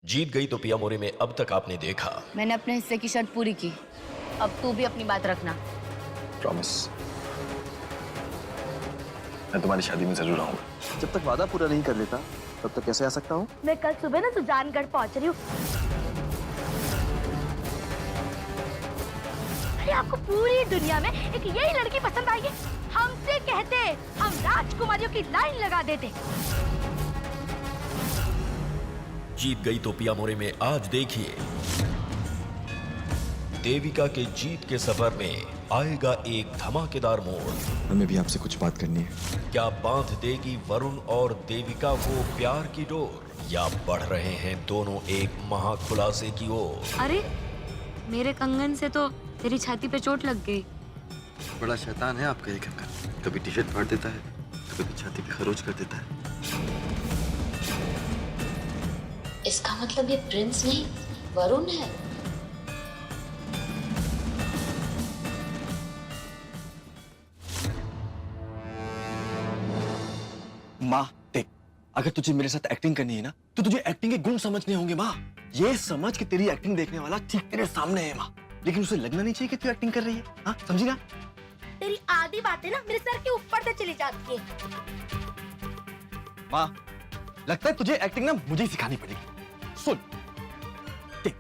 जीत गई तो पिया मोरे में अब तक आपने देखा। मैंने अपने हिस्से की शर्त पूरी की, अब तू भी अपनी बात रखना। प्रॉमिस, मैं तुम्हारी शादी में जरूर आऊंगा। जब तक वादा पूरा नहीं कर लेता तब तक कैसे आ सकता हूँ? मैं कल सुबह ना सुजानगढ़ पहुंच रही हूँ। अरे आपको पूरी दुनिया में एक यही लड़की पसंद आई है? हमसे कहते, हम राजकुमारियों की लाइन लगा देते। जीत गई तो पिया मोरे में आज देखिए, देविका के जीत के सफर में आएगा एक धमाकेदार मोड़। हमें भी आपसे कुछ बात करनी है। क्या बांध देगी वरुण और देविका को प्यार की डोर, या बढ़ रहे हैं दोनों एक महाखुलासे की ओर? अरे मेरे कंगन से तो तेरी छाती पे चोट लग गई। बड़ा शैतान है आपका ये कंगन। कभी टी शर्ट फाड़ देता है तो कभी छाती पे खरोच कर देता है। इसका मतलब ये प्रिंस नहीं वरुण है। माँ देख, अगर तुझे मेरे साथ एक्टिंग करनी है ना तो तुझे एक्टिंग के गुण समझने होंगे माँ। ये समझ कि तेरी एक्टिंग देखने वाला ठीक तेरे सामने है माँ, लेकिन उसे लगना नहीं चाहिए कि तू एक्टिंग कर रही है। हाँ समझी ना? तेरी आधी बातें ना मेरे सर के ऊपर से चली जाती है। माँ लगता है तुझे एक्टिंग ना मुझे ही सिखानी पड़ेगी। सुन देख,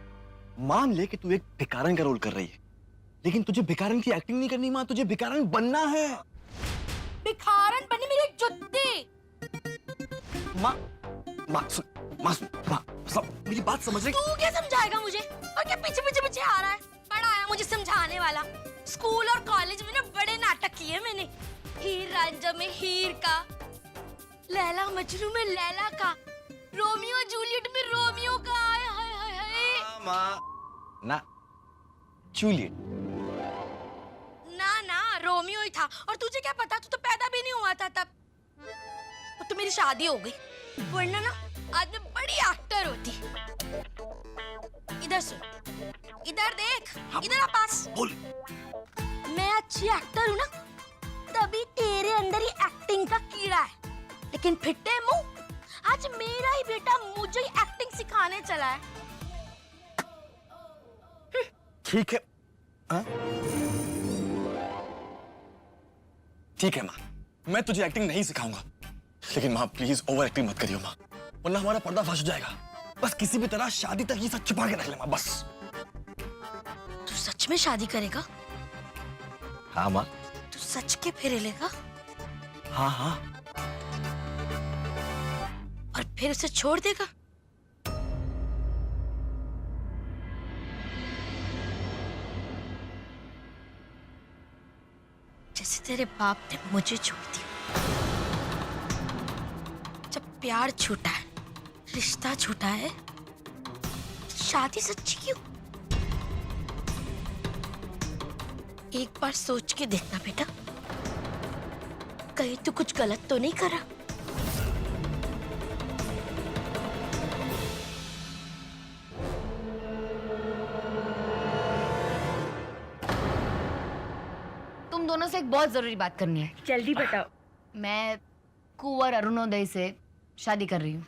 मान ले कि तू एक भिखारन का रोल कर रही है, लेकिन तुझे भिखारन की एक्टिंग नहीं करनी माँ, तुझे भिखारन बनना है। भिखारन बनी मेरी जुत्ती। माँ माँ सुन, माँ सुन, माँ सब मेरी बात समझ रही। तू क्या समझाएगा मुझे? और क्या पीछे पीछे पीछे आ रहा है? बड़ा आया मुझे समझाने वाला। स्कूल और कॉलेज में ना बड़े नाटक किए मैंने। हीर रांझा में हीर का, लैला मजनू में लैला का, रोमियो जूलियट में रोमियो का। हाय हाय हाय हाय। माँ ना, जूलियट ना ना, रोमियो ही था। और तुझे क्या पता, तू तो पैदा भी नहीं हुआ था तब। और तो मेरी शादी हो गई, वरना ना आज मैं बड़ी एक्टर होती। इधर सुन, इधर देख, इधर आ पास। बोल। मैं अच्छी एक्टर हूँ ना, तभी तेरे अंदर ही एक्टिंग का कीड़ा है। लेकिन फिट्टे मुंह, आज मेरा ही बेटा मुझे ही एक्टिंग सिखाने चला है। ठीक है, ठीक है माँ, मैं तुझे एक्टिंग नहीं सिखाऊंगा, लेकिन माँ प्लीज ओवर एक्टिंग मत करियो माँ, वरना हमारा पर्दा फाश हो जाएगा। बस किसी भी तरह शादी तक ये सब छुपा के रख ले माँ, बस। तू सच में शादी करेगा? हाँ माँ। तू सच के फेरे लेगा? हाँ हाँ। और फिर उसे छोड़ देगा? जैसे तेरे बाप ने मुझे छोड़ दिया। जब प्यार छूटा है, रिश्ता छूटा है, शादी सच्ची क्यों? एक बार सोच के देखना बेटा, कहीं तू कुछ गलत तो नहीं करा? तुम दोनों से एक बहुत जरूरी बात करनी है। जल्दी बताओ। मैं कुंवर अरुणोदय से शादी कर रही हूँ।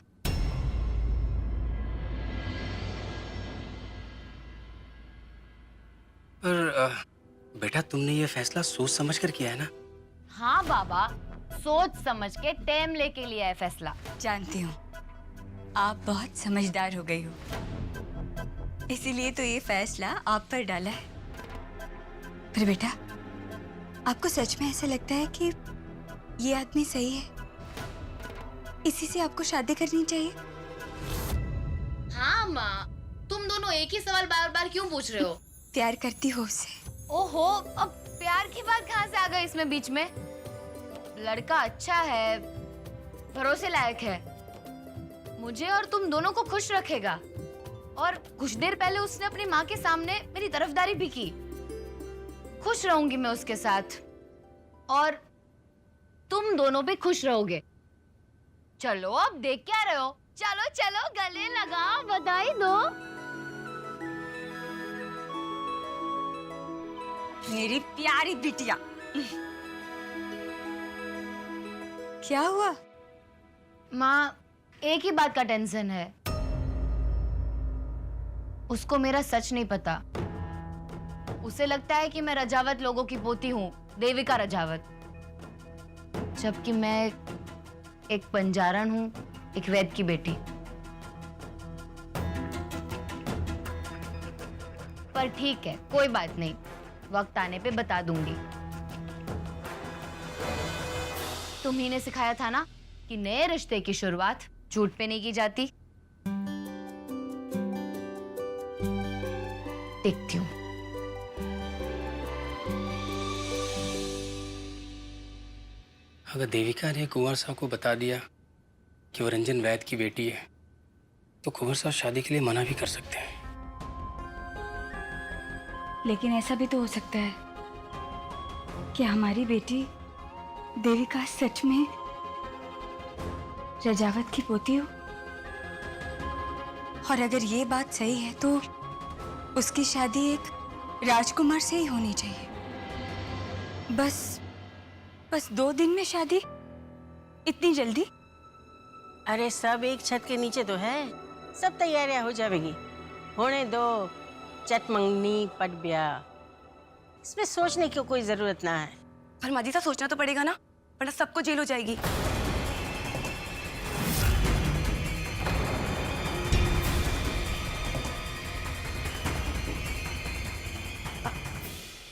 पर बेटा तुमने ये फैसला सोच समझ कर किया है ना? हाँ बाबा, सोच समझ के टाइम लेके लिया है फैसला। जानती हूँ आप बहुत समझदार हो गई हो, इसीलिए तो ये फैसला आप पर डाला है। पर बेटा, आपको सच में ऐसा लगता है कि ये आदमी सही है? इसी से आपको शादी करनी चाहिए? हाँ माँ, तुम दोनों एक ही सवाल बार बार क्यों पूछ रहे हो? प्यार करती हो उससे? ओहो, अब प्यार की बात कहाँ से आ गई इसमें बीच में? लड़का अच्छा है, भरोसे लायक है, मुझे और तुम दोनों को खुश रखेगा। और कुछ देर पहले उसने अपनी माँ के सामने मेरी तरफदारी भी की। खुश रहूंगी मैं उसके साथ, और तुम दोनों भी खुश रहोगे। चलो अब देख क्या रहे हो, चलो चलो गले लगाओ, बधाई दो। मेरी प्यारी बिटिया। क्या हुआ? माँ, एक ही बात का टेंशन है। उसको मेरा सच नहीं पता। उसे लगता है कि मैं रजावत लोगों की पोती हूँ, देविका रजावत, जबकि मैं एक बंजारन हूँ, एक वैद की बेटी। पर ठीक है, कोई बात नहीं, वक्त आने पे बता दूंगी। तुम्ही ने सिखाया था ना कि नए रिश्ते की शुरुआत झूठ पे नहीं की जाती। देखती हूँ। अगर देविका ने कुंवर साहब को बता दिया कि वो रंजन वैद की बेटी है, तो कुंवर साहब शादी के लिए मना भी कर सकते हैं। लेकिन ऐसा भी तो हो सकता है कि हमारी बेटी देविका सच में रजावत की पोती हो। और अगर ये बात सही है तो उसकी शादी एक राजकुमार से ही होनी चाहिए। बस 2 दिन में शादी? इतनी जल्दी? अरे सब एक छत के नीचे तो है, सब तैयारियां हो जाएगी। होने दो चट मंगनी पट ब्याह, इसमें सोचने की कोई जरूरत ना है। पर मादीसा सोचना तो पड़ेगा ना, वरना सबको जेल हो जाएगी।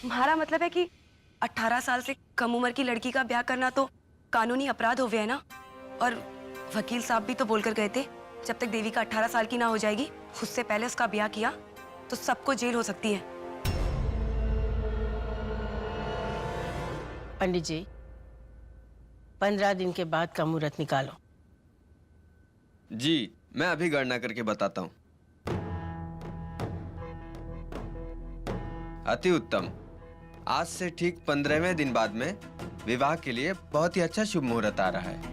तुम्हारा मतलब है कि 18 साल से कम उम्र की लड़की का ब्याह करना तो कानूनी अपराध हो गया है ना? और वकील साहब भी तो बोलकर गए थे जब तक देवी का 18 साल की ना हो जाएगी, उससे पहले उसका ब्याह किया तो सबको जेल हो सकती है। पंडित जी, 15 दिन के बाद का मुहूर्त निकालो। जी, मैं अभी गणना करके बताता हूँ। अति उत्तम। आज से ठीक 15वें दिन बाद में विवाह के लिए बहुत ही अच्छा शुभ मुहूर्त आ रहा है।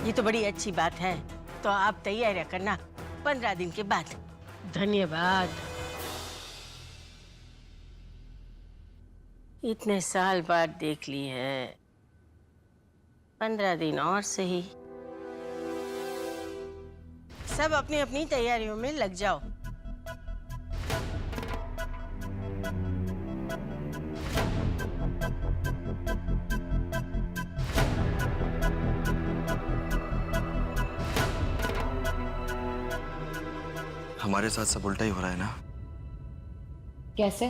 ये तो बड़ी अच्छी बात है, तो आप तैयारियां करना 15 दिन के बाद। धन्यवाद। इतने साल बाद देख ली है, 15 दिन और सही। सब अपनी अपनी तैयारियों में लग जाओ। हमारे साथ सब उल्टा ही हो रहा है ना? कैसे?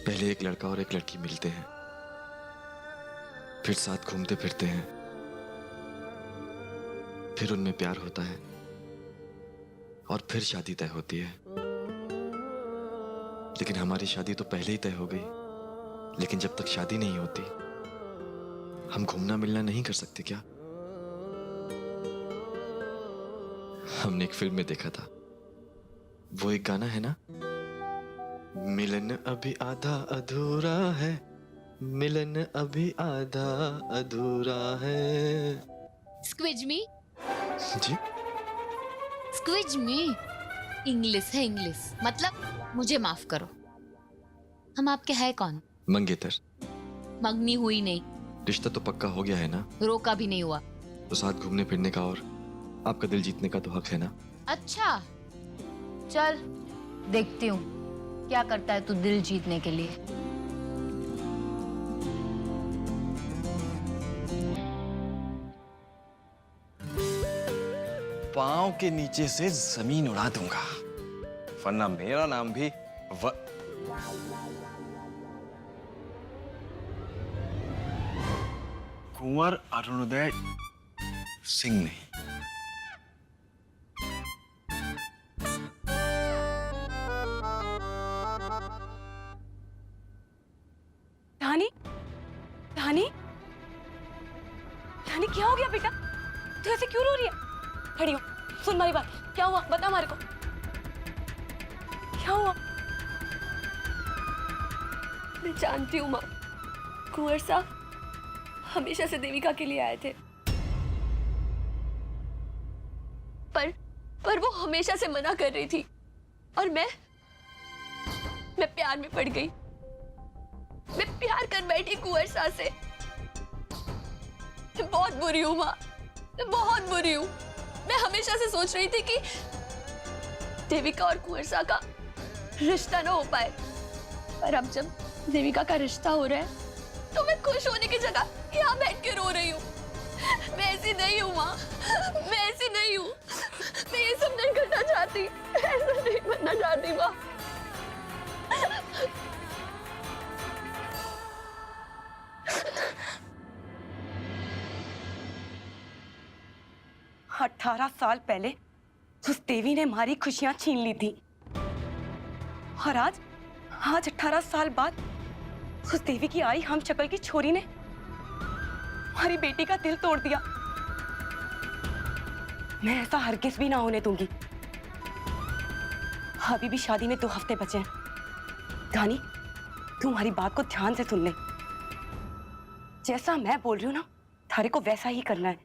पहले एक लड़का और एक लड़की मिलते हैं, फिर साथ घूमते फिरते हैं, फिर उनमें प्यार होता है और फिर शादी तय होती है। लेकिन हमारी शादी तो पहले ही तय हो गई। लेकिन जब तक शादी नहीं होती हम घूमना मिलना नहीं कर सकते क्या? हमने एक फिल्म में देखा था, वो एक गाना है ना, मिलन अभी आधा अधूरा है, मिलन अभी आधा अधूरा है। स्क्विज मी। जी? स्क्विज मी इंग्लिश है, इंग्लिश मतलब मुझे माफ करो। हम आपके हैं कौन? मंगेतर। मंगनी हुई नहीं, रिश्ता तो पक्का हो गया है ना? रोका भी नहीं हुआ। तो साथ घूमने फिरने का और आपका दिल जीतने का तो हक है ना? अच्छा, चल देखती हूँ क्या करता है तू दिल जीतने के लिए। पांव के नीचे से जमीन उड़ा दूंगा, वरना मेरा नाम भी कुंवर अरुणोदय सिंह नहीं। धानी, धानी, धानी क्या हो गया बेटा? तू ऐसे क्यों रो रही है? खड़ी हो, सुन हमारी बात। क्या हुआ? बता हमारे को, क्या हुआ? मैं जानती हूँ माँ, कुंवर साहब हमेशा से देविका के लिए आए थे, पर वो हमेशा से मना कर रही थी और मैं प्यार में पड़ गई। मैं प्यार कर बैठी कुंवर साहब से। मैं बहुत बुरी हूँ माँ, मैं बहुत बुरी हूँ। मैं हमेशा से सोच रही थी कि देविका और कुंवर सा का रिश्ता ना हो पाए, पर अब जब देविका का रिश्ता हो रहा है तो मैं खुश होने की जगह यहाँ बैठ के रो रही हूँ। मैं ऐसी नहीं हूँ माँ, मैं ऐसी नहीं हूँ। मैं ये सब नहीं करना चाहती, ऐसा नहीं बनना चाहती माँ। 18 साल पहले उस देवी ने हमारी खुशियां छीन ली थी, और आज 18 साल बाद उस देवी की आई हम शक्ल की छोरी ने हमारी बेटी का दिल तोड़ दिया। मैं ऐसा हरगिज भी ना होने दूंगी। अभी भी शादी में 2 हफ्ते बचे हैं। गानी, तू हमारी बात को ध्यान से सुन ले। जैसा मैं बोल रही हूँ ना, थारे को वैसा ही करना है।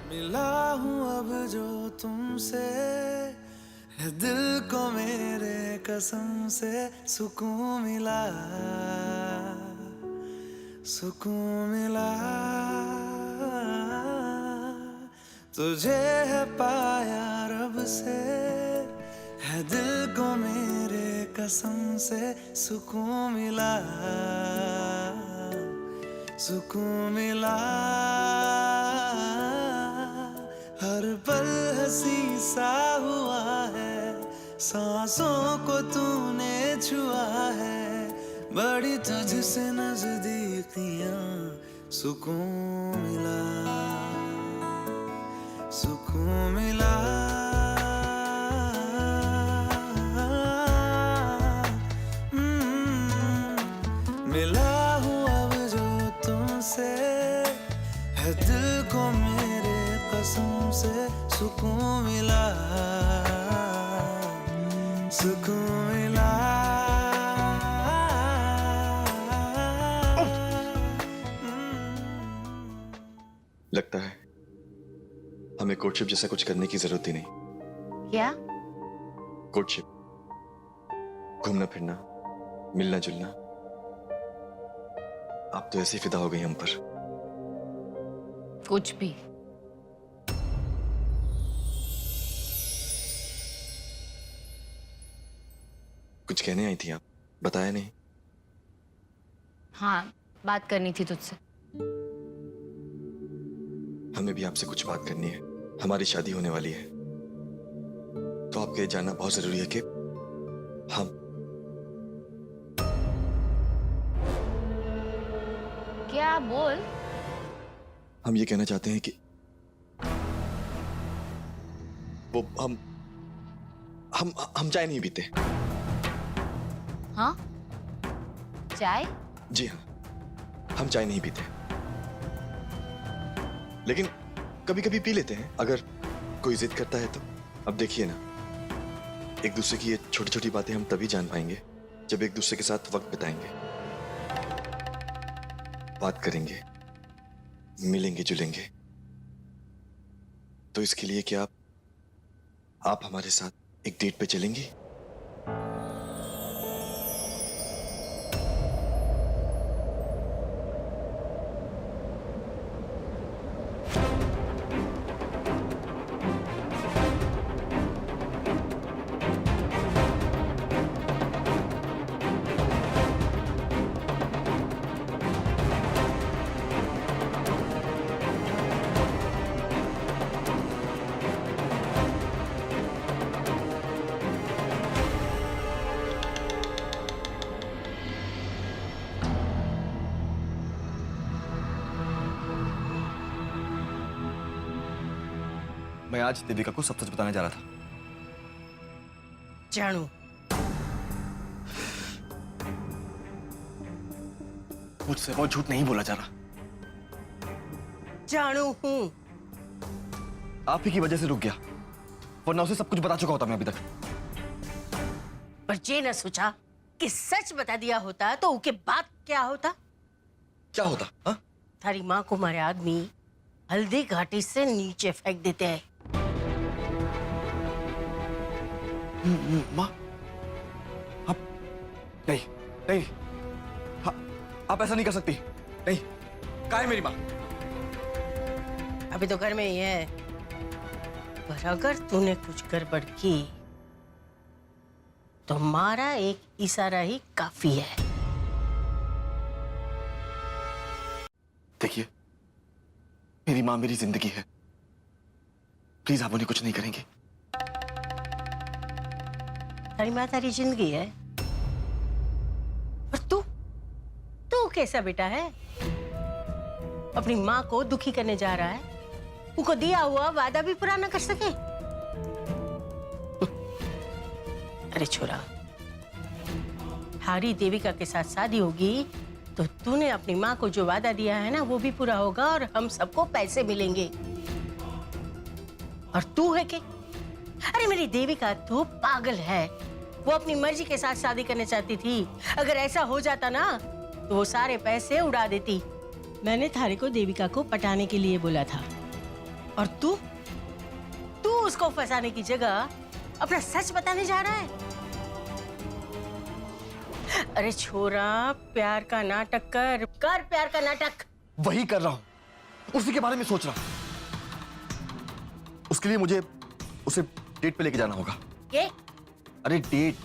मिला हूँ अब जो तुमसे, है दिल को मेरे कसम से सुकून मिला, सुकून मिला। तुझे है पाया रब से, है दिल को मेरे कसम से सुकून मिला, सुकून मिला। हर पल हंसी सा हुआ है, सांसों को तूने छुआ है, बड़ी तुझसे नजदीकियां, सुकून मिला, सुकून मिला। मिला हूँ अब जो तुमसे, है दिल को मेरे कसम से सुकून मिला, सुकून मिला। लगता है हमें कोर्टशिप जैसा कुछ करने की जरूरत ही नहीं। क्या? कोर्टशिप, घूमना फिरना, मिलना जुलना। आप तो ऐसे ही फिदा हो गई हम पर। कुछ भी। कुछ कहने आई थी आप, बताया नहीं। हाँ, बात करनी थी तुझसे। हमें भी आपसे कुछ बात करनी है। हमारी शादी होने वाली है, तो आपके ये जानना बहुत जरूरी है कि हम क्या? बोल। हम ये कहना चाहते हैं कि वो हम चाय नहीं पीते। हाँ? चाय? जी हाँ, हम चाय नहीं पीते, लेकिन कभी कभी पी लेते हैं अगर कोई जिद करता है तो। अब देखिए ना, एक दूसरे की ये छोटी छोटी बातें हम तभी जान पाएंगे जब एक दूसरे के साथ वक्त बिताएंगे, बात करेंगे, मिलेंगे जुलेंगे, तो इसके लिए क्या आप हमारे साथ एक डेट पे चलेंगी? मैं आज देविका को सब सच बताने जा रहा था। जानू, मुझसे वो झूठ नहीं बोला जा रहा। जानू हूं। आप ही की वजह से रुक गया, वरना उसे सब कुछ बता चुका होता मैं अभी तक। पर ये न सोचा कि सच बता दिया होता तो उसके बाद क्या होता? क्या होता? हा? थारी माँ को मारे आदमी हल्दी घाटी से नीचे फेंक देते हैं। माँ, आप नहीं नहीं, आप ऐसा नहीं कर सकती। नहीं, कहाँ है मेरी माँ? अभी तो घर में ही है, पर अगर तूने कुछ गड़बड़ की तो हमारा एक इशारा ही काफी है। देखिए, मेरी माँ मेरी जिंदगी है, प्लीज आप उन्हें कुछ नहीं करेंगे। तारी माँ तारी जिंदगी है, और तू तू कैसा बेटा है? अपनी माँ को दुखी करने जा रहा है, उनको दिया हुआ वादा भी पूरा न कर सके। अरे छोरा, हारी देविका के साथ शादी होगी तो तूने अपनी माँ को जो वादा दिया है ना वो भी पूरा होगा और हम सबको पैसे मिलेंगे। और तू है कि अरे मेरी देविका तो पागल है, वो अपनी मर्जी के साथ शादी करना चाहती थी। अगर ऐसा हो जाता ना तो वो सारे पैसे उड़ा देती। मैंने थारे को देविका को पटाने के लिए बोला था, और तू उसको फंसाने की जगह अपना सच बताने जा रहा है। अरे छोरा, प्यार का नाटक कर प्यार का नाटक। वही कर रहा हूं, उसी के बारे में सोच रहा हूं। उसके लिए मुझे उसे डेट पे लेके जाना होगा। क्या? अरे डेट,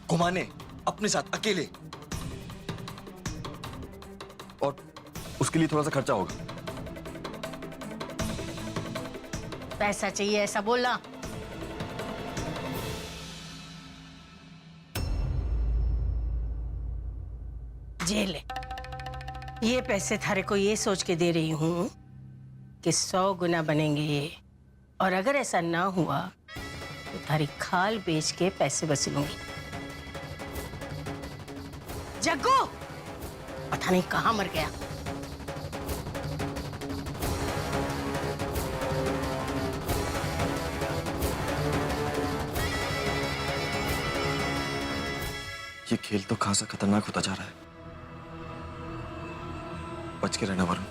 घुमाने अपने साथ अकेले, और उसके लिए थोड़ा सा खर्चा होगा। पैसा चाहिए ऐसा बोलना। जेल है। ये पैसे थारे को ये सोच के दे रही हूं कि 100 गुना बनेंगे, और अगर ऐसा ना हुआ तो थारी खाल बेच के पैसे वसूलूंगी। जग्गू पता नहीं कहां मर गया। ये खेल तो खासा खतरनाक होता जा रहा है। बच के रहना वरुण,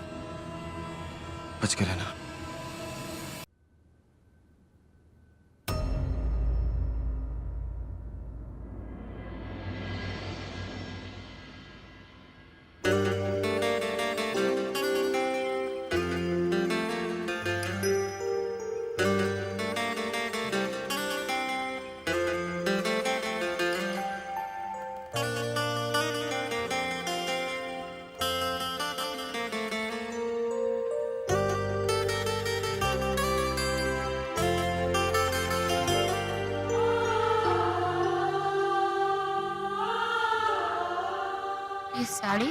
बच के रहना। ये साड़ी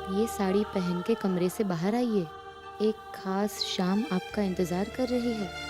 ये साड़ी पहन के कमरे से बाहर आइए, एक खास शाम आपका इंतजार कर रही है।